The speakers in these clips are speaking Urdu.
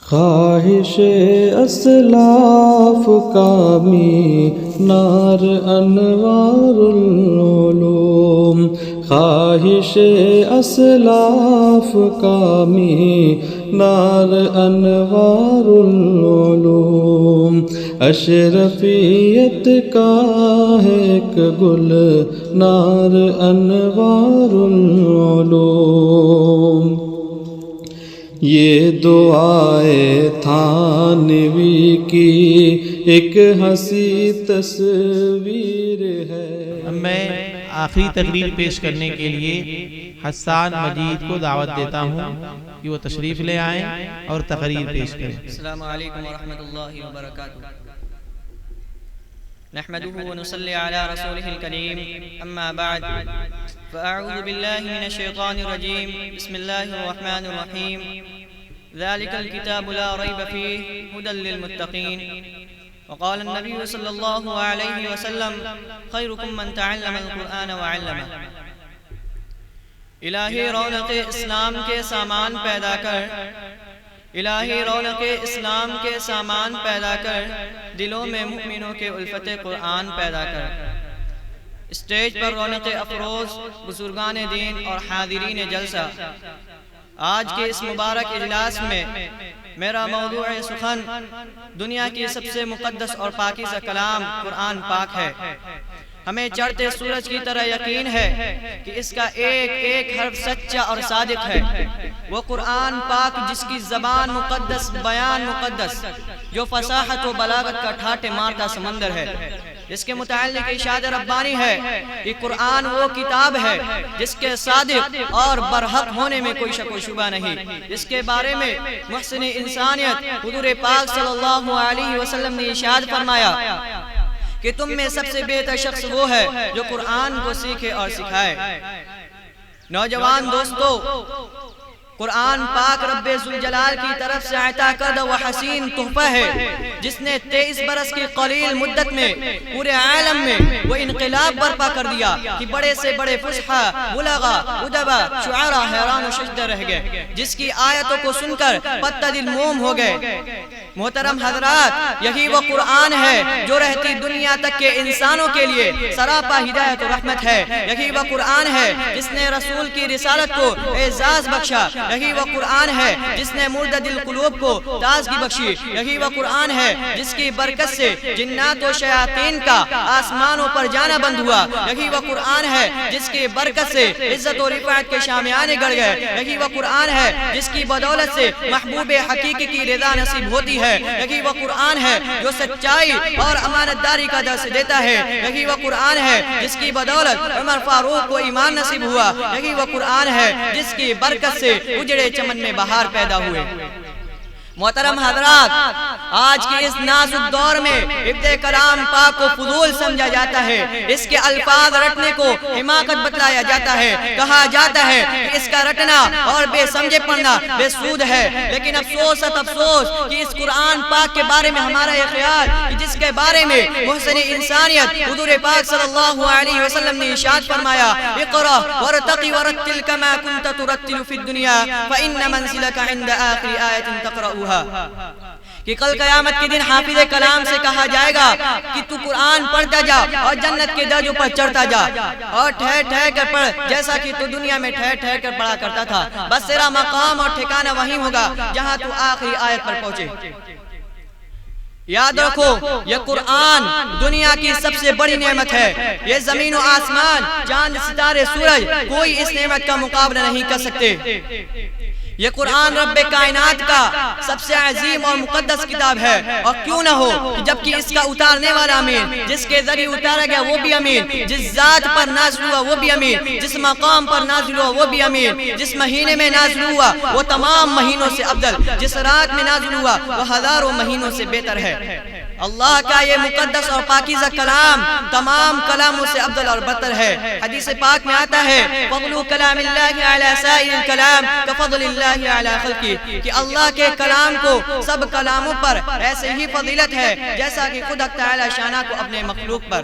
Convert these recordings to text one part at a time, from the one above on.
خواہش اسلاف کا مینار انوار العلوم، خواہش اسلاف کا مینار انوار العلوم، اشرفیت کا ہے ایک گل نار انوار العلوم۔ یہ دعائے تھانوی کی ایک حسین تصویر ہے۔ میں آخری تقریر پیش کرنے کے لیے حسان مجید کو دعوت دیتا ہوں کہ وہ تشریف لے آئیں اور تقریر پیش کریں۔ السلام علیکم ورحمۃ اللہ وبرکاتہ۔ نحمده ونصلي على رسوله الكريم، أما بعد فأعوذ بالله من الشيطان الرجيم، بسم الله الرحمن الرحيم، ذلك الكتاب لا ريب فيه هدى للمتقين، وقال النبي صلى الله عليه وسلم خيركم من تعلم القرآن وعلمه۔ الہی رونق اسلام کے سامان پیدا کر، الہی رونق اسلام کے سامان پیدا کر، دلوں میں مؤمنوں کے الفت قرآن پیدا کر۔ اسٹیج پر رونق افروز بزرگان دین اور حاضرین جلسہ، آج کے اس مبارک اجلاس میں میرا موضوع سخن دنیا کی سب سے مقدس اور پاکیزہ کلام قرآن پاک ہے۔ ہمیں چڑھتے سورج کی طرح یقین ہے کہ اس کا ایک ایک حرف سچا اور صادق ہے۔ وہ قرآن پاک جس کی زبان مقدس، بیان مقدس، جو فصاحت و بلاغت کا ٹھاٹے مارتا سمندر ہے، جس کے متعلق ارشاد ربانی ہے کہ قرآن وہ کتاب ہے جس کے صادق اور برحق ہونے میں کوئی شک و شبہ نہیں، جس کے بارے میں محسن انسانیت حضور پاک صلی اللہ علیہ وسلم نے ارشاد فرمایا کہ تم میں سب سے بہتر شخص وہ ہے جو قرآن کو سیکھے اور سکھائے۔ نوجوان دوستو، قرآن پاک رب ذوالجلال کی طرف سے عطا کردہ وہ حسین تحفہ ہے جس نے 23 برس کی قلیل مدت میں پورے عالم میں وہ انقلاب برپا کر دیا کہ بڑے سے بڑے فصحا، بلغا، ادبا، شعراء حیران و شجدہ رہ گئے، جس کی آیتوں کو سن کر پتہ دل موم ہو گئے۔ محترم حضرات، یہی وہ قرآن ہے جو رہتی دنیا تک کے انسانوں کے لیے سراپا ہدایت و رحمت ہے۔ یہی وہ قرآن ہے جس نے رسول کی رسالت کو اعزاز بخشا۔ یہی وہ قرآن ہے جس نے مردہ دل قلوب کو تازگی بخشی۔ یہی وہ قرآن ہے جس کی برکت سے جنات و شیاطین کا آسمانوں پر جانا بند ہوا۔ یہی وہ قرآن ہے جس کی برکت سے عزت و رفعت کے شامیانے گڑ گئے۔ یہی وہ قرآن ہے جس کی بدولت سے محبوب حقیقی کی رضا نصیب ہوتی ہے۔ یہی وہ قرآن ہے جو سچائی اور امانت داری کا درس دیتا ہے۔ یہی وہ قرآن ہے جس کی بدولت عمر فاروق کو ایمان نصیب ہوا۔ یہی وہ قرآن ہے جس کی برکت سے اجڑے چمن میں بہار پیدا ہوئے۔ محترم حضرات، آج کے اس نازک دور میں ابن کلام پاک کو فضول سمجھا جاتا ہے، اس کے الفاظ رٹنے کو حماقت بتلایا جاتا ہے، کہا جاتا ہے کہ اس کا رٹنا اور بے سمجھے پڑھنا بے سود ہے۔ لیکن افسوس افسوس کہ اس قرآن پاک کے بارے میں ہمارا یہ خیال کہ جس کے بارے میں محسن انسانیت حضور پاک صلی اللہ علیہ وسلم نے ارشاد فرمایا، اقرأ وارتقی ورتل کما کنت ترتل فی الدنیا فإن منزلک عند آخر آیت تقرأها، کہ کل قیامت کے دن حافظ کلام سے کہا جائے گا کہ تو قرآن پڑھتا جا اور جنت کے درجوں پر چڑھتا جا اور ٹھہر ٹھہر کر پڑھ، جیسا کہ تو دنیا میں ٹھہر ٹھہر کر پڑھا کرتا تھا۔ بس تیرا مقام اور ٹھکانہ وہیں ہوگا جہاں تو آخری آیت پر پہنچے۔ یاد رکھو، یہ قرآن دنیا کی سب سے بڑی نعمت ہے۔ یہ زمین و آسمان، چاند، ستارے، سورج کوئی اس نعمت کا مقابلہ نہیں کر سکتے۔ یہ قرآن رب کائنات کا سب سے عظیم اور مقدس کتاب ہے، اور کیوں نہ ہو جبکہ اس کا اتارنے والا امین، جس کے ذریعے اتارا گیا وہ بھی امین، جس ذات پر نازل ہوا وہ بھی امین، جس مقام پر نازل ہوا وہ بھی امین، جس مہینے میں نازل ہوا وہ تمام مہینوں سے افضل، جس رات میں نازل ہوا وہ ہزاروں مہینوں سے بہتر ہے۔ اللہ کا یہ مقدس اور پاکیزہ کلام تمام کلاموں سے افضل اور برتر ہے۔ حدیث پاک میں آتا ہے فضل کلام اللہ علی سائر الکلام کفضل اللہ علی خلقہ، کہ اللہ کے کلام کو سب کلاموں پر ایسے ہی فضیلت ہے جیسا کہ خود تعالی شانہ کو اپنے مخلوق پر۔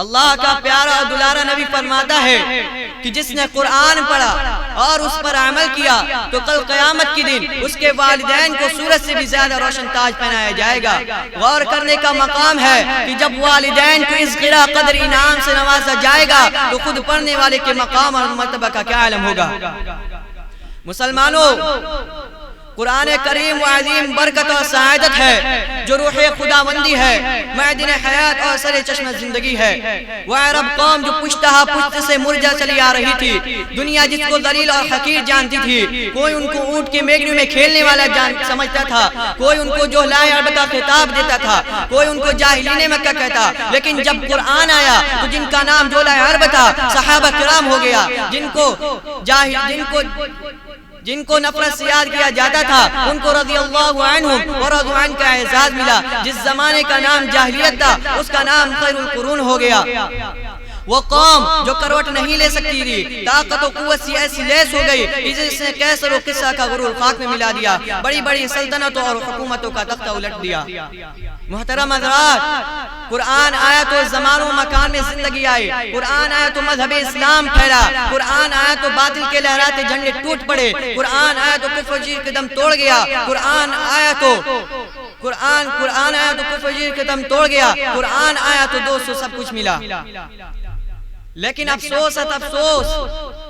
اللہ کا پیارا اور دلارا نبی فرماتا ہے کہ جس نے قرآن پڑھا اور اس پر عمل کیا تو کل قیامت کے دن اس کے والدین کو سورج سے بھی زیادہ روشن تاج پہنایا جائے گا۔ غور کرنے کا مقام ہے کہ جب والدین کو اس غرا قدر انعام سے نوازا جائے گا تو خود پڑھنے والے کے مقام اور مرتبہ کا کیا علم ہوگا۔ مسلمانوں، قرآن کریم و عظیم برکت اور سعادت ہے جو روح خداوندی ہے، معدن حیات اور سر چشمہ زندگی ہے۔ وہ عرب قوم جو پشتہا پشت سے مرجا چلی آ رہی تھی، دنیا جس کو ذلیل اور حقیر جانتی تھی، کوئی ان کو اونٹ کے میگنوں میں کھیلنے والا سمجھتا تھا، کوئی ان کو جوہلائے عرب کا خطاب دیتا تھا، کوئی ان کو جاہلین مکہ کہتا، لیکن جب قرآن آیا تو جن کا نام جوہلائے عرب تھا صحابہ کرام ہو گیا، جن کو نفرت سے یاد کیا جاتا تھا ان کو رضی اللہ عنہم و رضوا عنہ کا اعزاز ملا۔ جس زمانے کا نام جاہلیت تھا اس کا نام خیر القرون ہو گیا۔ وہ قوم جو کروٹ نہیں لے سکتی تھی، طاقت و قوت سے ایسی لیس ہو گئی جس نے کیسر و قصہ کا غرور خاک میں ملا دیا، بڑی بڑی سلطنتوں اور حکومتوں کا تختہ الٹ دیا۔ محترم حضرات، قرآن آیا تو زمان و مکان میں زندگی آئی، قرآن آیا تو مذہب اسلام پھیلا، قرآن آیا تو باطل کے لہراتے جھنڈے ٹوٹ پڑے، قرآن آیا تو کفر و شرک قدم توڑ گیا، قرآن آیا تو کفر و شرک قدم توڑ گیا، قرآن آیا تو دوستو سب کچھ ملا۔ لیکن افسوس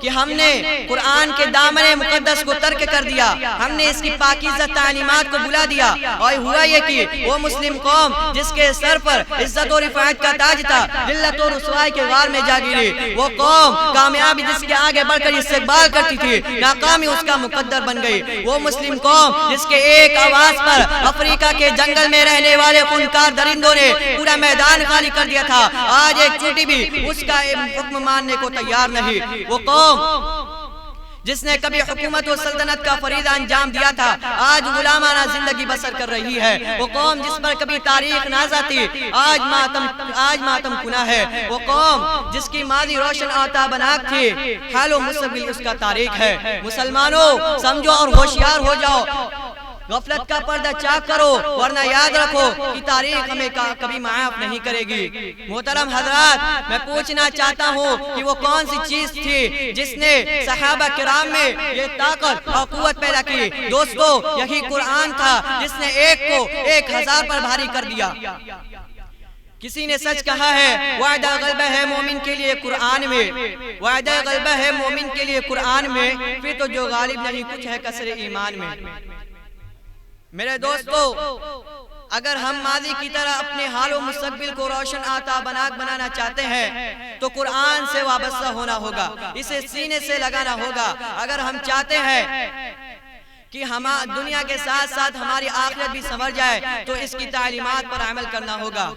کہ ہم نے قرآن کے دامن مقدس کو ترک کر دیا، ہم نے اس کی پاکیزہ تعلیمات کو بلا دیا، اور ہوا یہ کہ وہ مسلم قوم جس کے سر پر عزت و رفعت کا تاج تھا، ذلت و رسوائی کے غار میں جا گری۔ وہ قوم کامیابی جس کے آگے بڑھ کر استقبال کرتی تھی، ناکامی اس کا مقدر بن گئی۔ وہ مسلم قوم جس کے ایک آواز پر افریقہ کے جنگل میں رہنے والے خونخوار درندوں نے پورا میدان خالی کر دیا تھا، آج ایک چیٹی بھی اس کا حکم ماننے کو تیار نہیں۔ وہ قوم جس نے کبھی حکومت و سلطنت کا فریضہ انجام دیا تھا، آج غلامانہ زندگی بسر کر رہی ہے۔ وہ قوم جس پر کبھی تاریخ نازا تھی، آج ماتم کنہ ہے۔ وہ قوم جس کی ماضی روشن اور تابناک تھی، حال و مستقبل اس کا تاریخ ہے۔ مسلمانوں، سمجھو اور ہوشیار ہو جاؤ، غفلت کا پردہ چاک کرو، ورنہ یاد رکھو کہ تاریخ ہمیں کبھی معاف نہیں کرے گی۔ محترم حضرات، میں پوچھنا چاہتا ہوں کہ وہ کون سی چیز تھی جس نے صحابہ کرام میں یہ طاقت اور قوت پیدا کی؟ دوستو، یہی قرآن تھا جس نے ایک کو 1000 پر بھاری کر دیا۔ کسی نے سچ کہا ہے، وعدہ غلبہ ہے مومن کے لیے قرآن میں، وعدہ غلبہ ہے مومن کے لیے قرآن میں، پھر تو جو غالب نہیں کچھ ہے کسر ایمان میں۔ میرے دوستو، اگر ہم ماضی کی طرح اپنے حال و مستقبل کو روشن آتا بناک بنانا چاہتے ہیں تو قرآن سے وابستہ ہونا ہوگا، اسے سینے سے لگانا ہوگا۔ اگر ہم چاہتے ہیں کہ دنیا کے ساتھ ساتھ ہماری آخرت بھی سنور جائے تو اس کی تعلیمات پر عمل کرنا ہوگا۔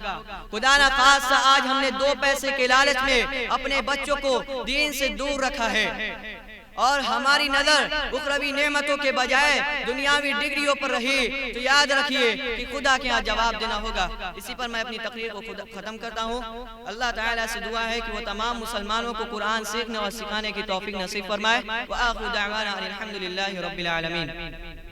خدا نہ خواستہ آج ہم نے 2 پیسے کے لالچ میں اپنے بچوں کو دین سے دور رکھا ہے، اور ہماری نظر اخروی نعمتوں کے بجائے دنیاوی ڈگریوں پر رہی، تو یاد رکھیے کہ خدا کے ہاں جواب دینا ہوگا۔ اسی پر میں اپنی تقریر کو ختم کرتا ہوں۔ اللہ تعالیٰ سے دعا ہے کہ وہ تمام مسلمانوں کو قرآن سیکھنے اور سکھانے کی توفیق نصیب فرمائے۔ وآخر دعوانا الحمدللہ رب العالمین۔